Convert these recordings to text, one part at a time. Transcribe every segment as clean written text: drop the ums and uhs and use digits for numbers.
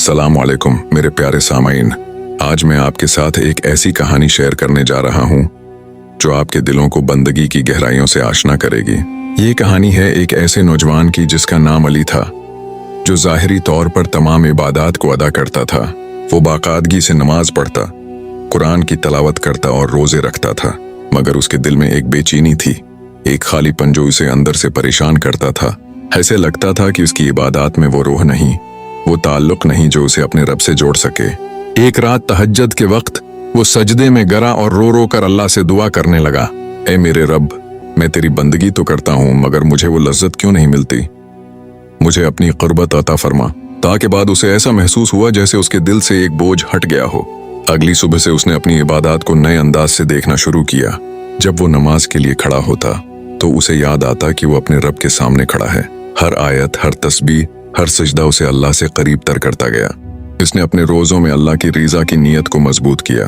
अस्सलाम वालेकुम मेरे प्यारे सामाइन। आज मैं आपके साथ एक ऐसी कहानी शेयर करने जा रहा हूँ जो आपके दिलों को बंदगी की गहराइयों से आशना करेगी। ये कहानी है एक ऐसे नौजवान की जिसका नाम अली था, जो ज़ाहिरी तौर पर तमाम इबादात को अदा करता था। वो बाकायदगी से नमाज पढ़ता, कुरान की तलावत करता और रोजे रखता था, मगर उसके दिल में एक बेचैनी थी, एक खालीपन जो उसे अंदर से परेशान करता था। ऐसे लगता था कि उसकी इबादत में वो रूह नहीं, वो ताल्लुक नहीं जो उसे अपने रब से जोड़ सके। एक रात तहज्जुद के वक्त वो सजदे में गिरा और रो रो कर अल्लाह से दुआ करने लगा, ए मेरे रब, मैं तेरी बंदगी तो करता हूँ मगर मुझे वो लज्जत क्यों नहीं मिलती? मुझे अपनी क़ुर्बत अता फरमा। ताके बाद उसे ऐसा महसूस हुआ जैसे उसके दिल से एक बोझ हट गया हो। अगली सुबह से उसने अपनी इबादत को नए अंदाज से देखना शुरू किया। जब वो नमाज के लिए खड़ा होता तो उसे याद आता कि वो अपने रब के सामने खड़ा है। हर आयत, हर तस्बीह, हर सजदा उसे अल्लाह से करीब तर करता गया। इसने अपने रोज़ों में अल्लाह की रिज़ा की नीयत को मजबूत किया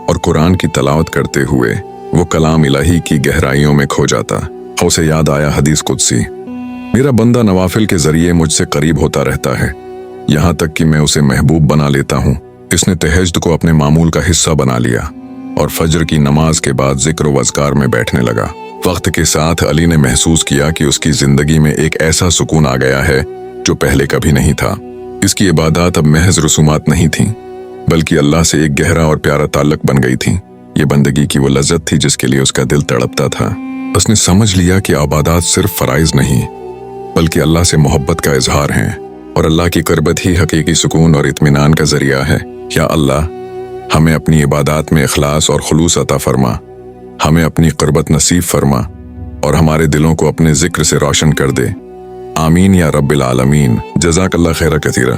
और कुरान की तलावत करते हुए वो कलाम इलाही की गहराइयों में खो जाता। उसे याद आया हदीस कुदसी, मेरा बंदा नवाफिल के जरिए मुझसे करीब होता रहता है, यहाँ तक कि मैं उसे महबूब बना लेता हूँ। इसने तहज्जुद को अपने मामूल का हिस्सा बना लिया और फजर की नमाज के बाद जिक्र व अज़कार में बैठने लगा। वक्त के साथ अली ने महसूस किया कि उसकी जिंदगी में एक ऐसा सुकून आ गया है जो पहले कभी नहीं था। इसकी इबादत अब महज रसूमात नहीं थी, बल्कि अल्लाह से एक गहरा और प्यारा ताल्लुक बन गई थी। ये बंदगी की वो लज्जत थी जिसके लिए उसका दिल तड़पता था। उसने समझ लिया कि इबादत सिर्फ फराइज नहीं, बल्कि अल्लाह से मोहब्बत का इजहार है और अल्लाह की क़ुर्बत ही हकीकी सुकून और इत्मीनान का जरिया है। या अल्लाह, हमें अपनी इबादत में इखलास और खुलूस अता फरमा, हमें अपनी क़ुर्बत नसीब फरमा और हमारे दिलों को अपने जिक्र से रोशन कर दे। आमीन या रब्बिल आलमीन। जज़ाकल्लाह खैर कसीरा।